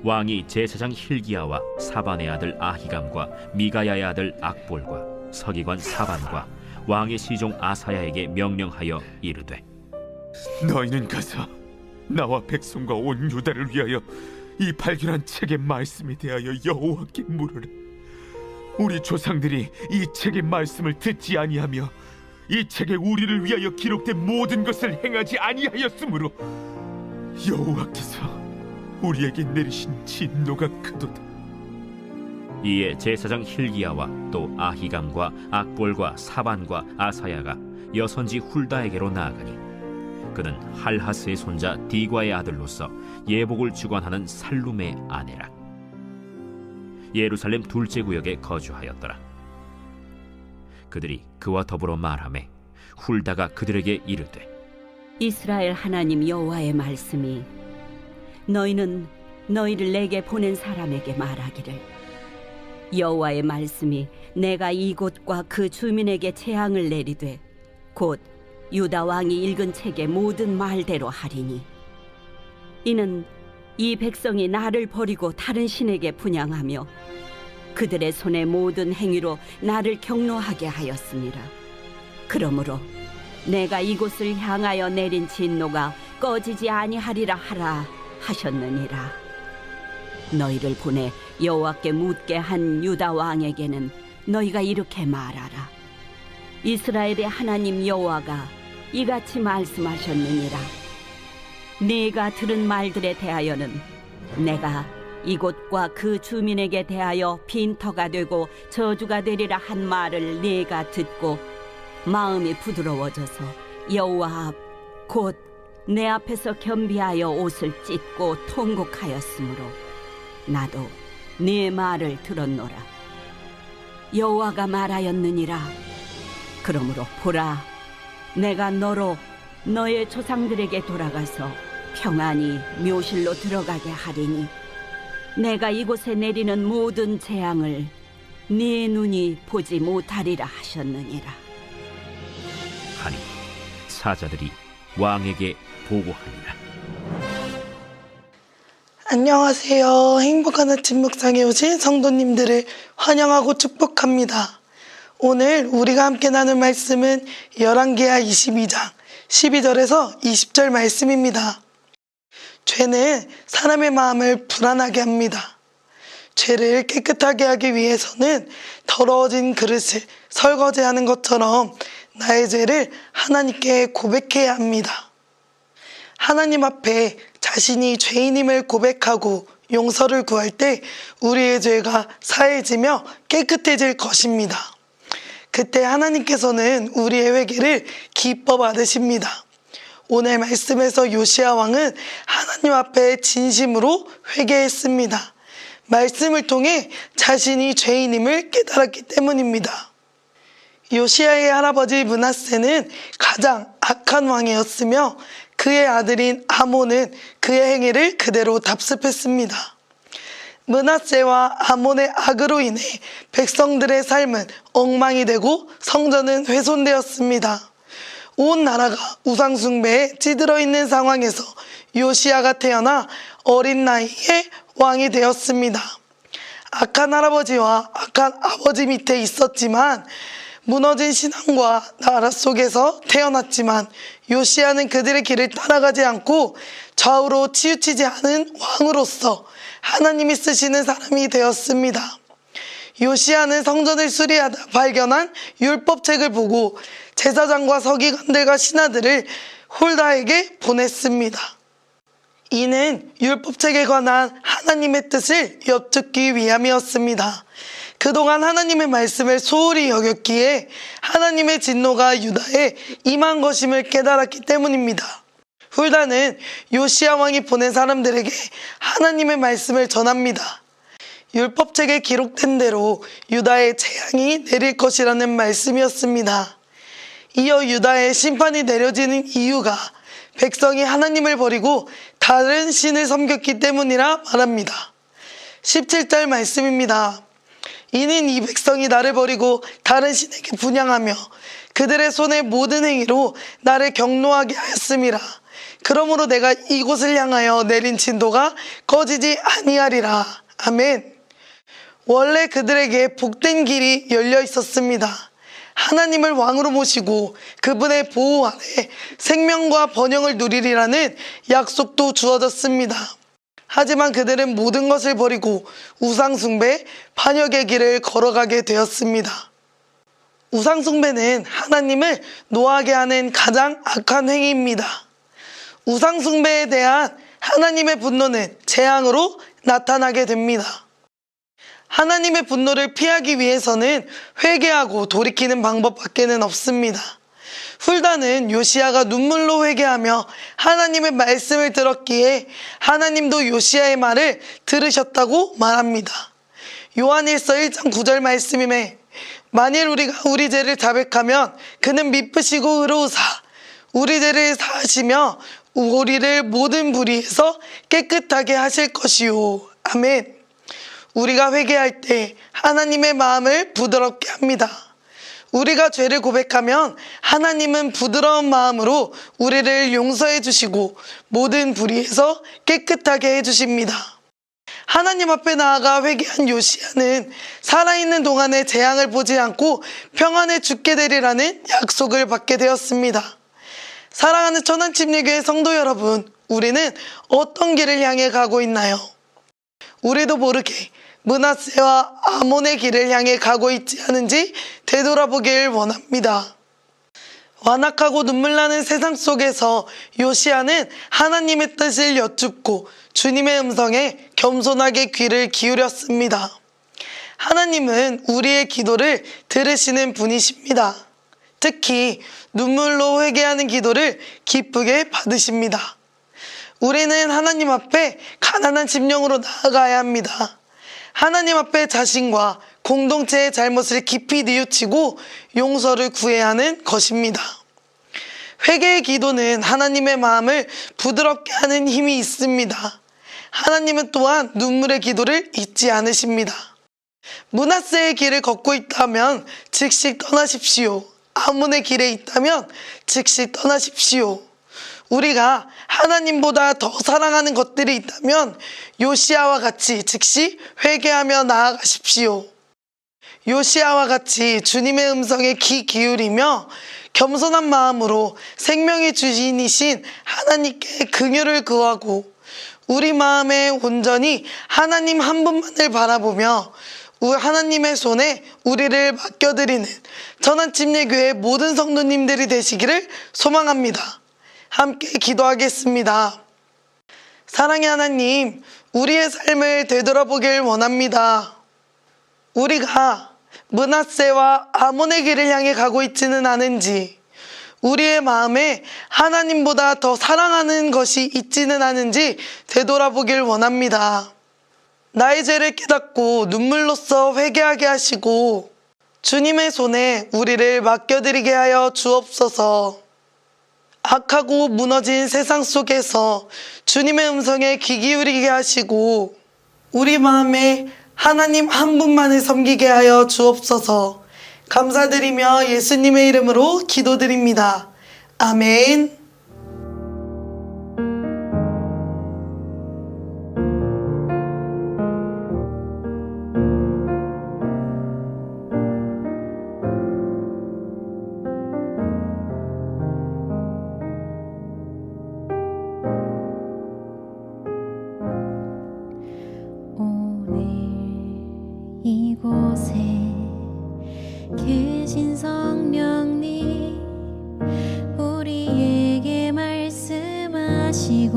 왕이 제사장 hil기야와 사반의 아들 아히감과 미가야의 아들 악볼과 서기관 사반과 왕의 시종 아사야에게 명령하여 이르되, 너희는 가서 나와 백성과 온 유다를 위하여 이 발견한 책의 말씀에 대하여 여호와께 물으라. 우리 조상들이 이 책의 말씀을 듣지 아니하며 이 책에 우리를 위하여 기록된 모든 것을 행하지 아니하였으므로 여호와께서 우리에게 내리신 진노가 크도다. 이에 제사장 hil기야와 또 아히감과 악볼과 사반과 아사야가 여선지 훌다에게로 나아가니 그는 할하스의 손자 디과의 아들로서 예복을 주관하는 살룸의 아내라. 예루살렘 둘째 구역에 거주하였더라. 그들이 그와 더불어 말하매 훌다가 그들에게 이르되, 이스라엘 하나님 여호와의 말씀이 너희는 너희를 내게 보낸 사람에게 말하기를, 여호와의 말씀이 내가 이곳과 그 주민에게 재앙을 내리되 곧 유다 왕이 읽은 책의 모든 말대로 하리니, 이는 이 백성이 나를 버리고 다른 신에게 분향하며 그들의 손의 모든 행위로 나를 경노하게 하였습니다. 그러므로 내가 이곳을 향하여 내린 진노가 꺼지지 아니하리라 하라 하셨느니라. 너희를 보내 여호와께 묻게 한 유다 왕에게는 너희가 이렇게 말하라. 이스라엘의 하나님 여호와가 이같이 말씀하셨느니라. 네가 들은 말들에 대하여는 내가 이곳과 그 주민에게 대하여 빈터가 되고 저주가 되리라 한 말을 네가 듣고 마음이 부드러워져서 여호와 앞 곧 내 앞에서 겸비하여 옷을 찢고 통곡하였으므로 나도 네 말을 들었노라. 여호와가 말하였느니라. 그러므로 보라, 내가 너로 너의 조상들에게 돌아가서 평안히 묘실로 들어가게 하리니 내가 이곳에 내리는 모든 재앙을 네 눈이 보지 못하리라 하셨느니라. 하니 사자들이 왕에게 보고하니라. 안녕하세요. 행복한 아침 묵상에 오신 성도님들을 환영하고 축복합니다. 오늘 우리가 함께 나눌 말씀은 열왕기하 22장 12절에서 20절 말씀입니다. 죄는 사람의 마음을 불안하게 합니다. 죄를 깨끗하게 하기 위해서는 더러워진 그릇을 설거지하는 것처럼 나의 죄를 하나님께 고백해야 합니다. 하나님 앞에 자신이 죄인임을 고백하고 용서를 구할 때 우리의 죄가 사해지며 깨끗해질 것입니다. 그때 하나님께서는 우리의 회개를 기뻐 받으십니다. 오늘 말씀에서 요시야 왕은 하나님 앞에 진심으로 회개했습니다. 말씀을 통해 자신이 죄인임을 깨달았기 때문입니다. 요시야의 할아버지 므낫세는 가장 악한 왕이었으며 그의 아들인 아몬은 그의 행위를 그대로 답습했습니다. 므낫세와 아몬의 악으로 인해 백성들의 삶은 엉망이 되고 성전은 훼손되었습니다. 온 나라가 우상 숭배에 찌들어 있는 상황에서 요시야가 태어나 어린 나이에 왕이 되었습니다. 악한 할아버지와 악한 아버지 밑에 있었지만 무너진 신앙과 나라 속에서 태어났지만 요시야는 그들의 길을 따라가지 않고 좌우로 치우치지 않은 왕으로서 하나님이 쓰시는 사람이 되었습니다. 요시야는 성전을 수리하다 발견한 율법책을 보고 제사장과 서기관들과 신하들을 홀다에게 보냈습니다. 이는 율법책에 관한 하나님의 뜻을 엿듣기 위함이었습니다. 그동안 하나님의 말씀을 소홀히 여겼기에 하나님의 진노가 유다에 임한 것임을 깨달았기 때문입니다. 훌다는 요시야 왕이 보낸 사람들에게 하나님의 말씀을 전합니다. 율법책에 기록된 대로 유다에 재앙이 내릴 것이라는 말씀이었습니다. 이어 유다에 심판이 내려지는 이유가 백성이 하나님을 버리고 다른 신을 섬겼기 때문이라 말합니다. 17절 말씀입니다. 이는 이 백성이 나를 버리고 다른 신에게 분향하며 그들의 손의 모든 행위로 나를 경노하게 하였음이라. 그러므로 내가 이곳을 향하여 내린 진도가 꺼지지 아니하리라. 아멘. 원래 그들에게 복된 길이 열려 있었습니다. 하나님을 왕으로 모시고 그분의 보호 아래 생명과 번영을 누리리라는 약속도 주어졌습니다. 하지만 그들은 모든 것을 버리고 우상숭배, 반역의 길을 걸어가게 되었습니다. 우상숭배는 하나님을 노하게 하는 가장 악한 행위입니다. 우상숭배에 대한 하나님의 분노는 재앙으로 나타나게 됩니다. 하나님의 분노를 피하기 위해서는 회개하고 돌이키는 방법밖에는 없습니다. 훌다는 요시야가 눈물로 회개하며 하나님의 말씀을 들었기에 하나님도 요시야의 말을 들으셨다고 말합니다. 요한일서 1장 9절 말씀임에 만일 우리가 우리 죄를 자백하면 그는 미쁘시고 의로우사 우리 죄를 사하시며 우리를 모든 불의에서 깨끗하게 하실 것이요. 아멘. 우리가 회개할 때 하나님의 마음을 부드럽게 합니다. 우리가 죄를 고백하면 하나님은 부드러운 마음으로 우리를 용서해 주시고 모든 불의에서 깨끗하게 해주십니다. 하나님 앞에 나아가 회개한 요시야는 살아있는 동안에 재앙을 보지 않고 평안에 죽게 되리라는 약속을 받게 되었습니다. 사랑하는 천안침례교회 성도 여러분, 우리는 어떤 길을 향해 가고 있나요? 우리도 모르게 므낫세와 아몬의 길을 향해 가고 있지 않은지 되돌아보길 원합니다. 완악하고 눈물나는 세상 속에서 요시야는 하나님의 뜻을 여쭙고 주님의 음성에 겸손하게 귀를 기울였습니다. 하나님은 우리의 기도를 들으시는 분이십니다. 특히 눈물로 회개하는 기도를 기쁘게 받으십니다. 우리는 하나님 앞에 가난한 심령으로 나아가야 합니다. 하나님 앞에 자신과 공동체의 잘못을 깊이 뉘우치고 용서를 구해야 하는 것입니다. 회개의 기도는 하나님의 마음을 부드럽게 하는 힘이 있습니다. 하나님은 또한 눈물의 기도를 잊지 않으십니다. 므낫세의 길을 걷고 있다면 즉시 떠나십시오. 아몬의 길에 있다면 즉시 떠나십시오. 우리가 하나님보다 더 사랑하는 것들이 있다면 요시야와 같이 즉시 회개하며 나아가십시오. 요시야와 같이 주님의 음성에 귀 기울이며 겸손한 마음으로 생명의 주인이신 하나님께 긍휼을 구하고 우리 마음에 온전히 하나님 한 분만을 바라보며 하나님의 손에 우리를 맡겨드리는 천안침례교회 모든 성도님들이 되시기를 소망합니다. 함께 기도하겠습니다. 사랑의 하나님, 우리의 삶을 되돌아보길 원합니다. 우리가 므낫세와 아몬의 길을 향해 가고 있지는 않은지, 우리의 마음에 하나님보다 더 사랑하는 것이 있지는 않은지 되돌아보길 원합니다. 나의 죄를 깨닫고 눈물로써 회개하게 하시고 주님의 손에 우리를 맡겨드리게 하여 주옵소서. 악하고 무너진 세상 속에서 주님의 음성에 귀 기울이게 하시고 우리 마음에 하나님 한 분만을 섬기게 하여 주옵소서. 감사드리며 예수님의 이름으로 기도드립니다. 아멘. 이곳에 계신 성령님 우리에게 말씀하시고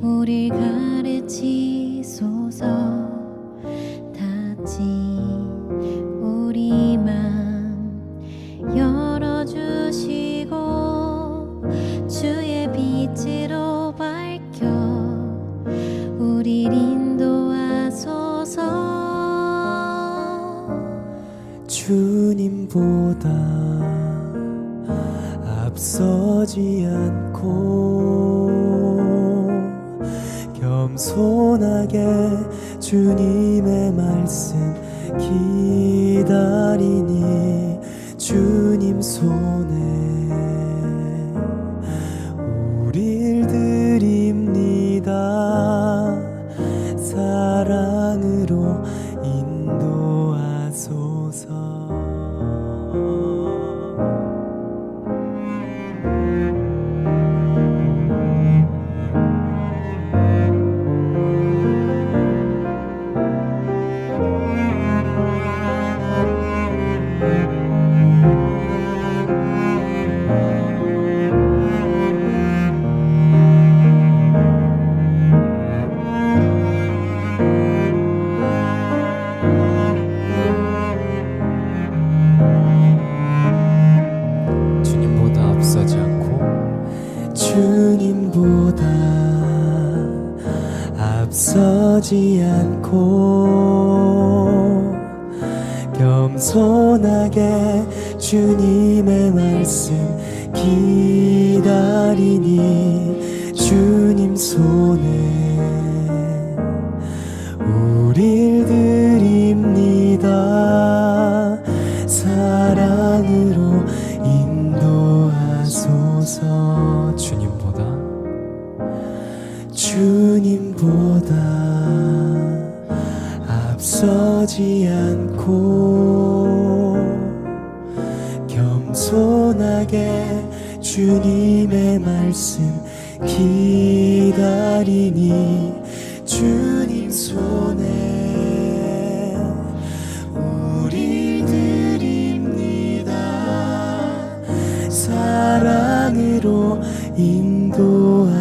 우리 가르치소서. 닫힌 우리 맘 열어주시고 주의 빛으로 밝혀 우리를 인도하소서. 주님보다 앞서지 않고 겸손하게 주님의 말씀 기다리니 주님 손에 우릴 주님보다 앞서지 않고 겸손하게 주님의 말씀 기다리니 주님 손에 우릴 드립니다. 사랑으로 인도하소서. 주님보다 앞서지 않고 겸손하게 주님의 말씀 기다리니 주님 손에 우리 드립니다. 사랑으로 인도하소서.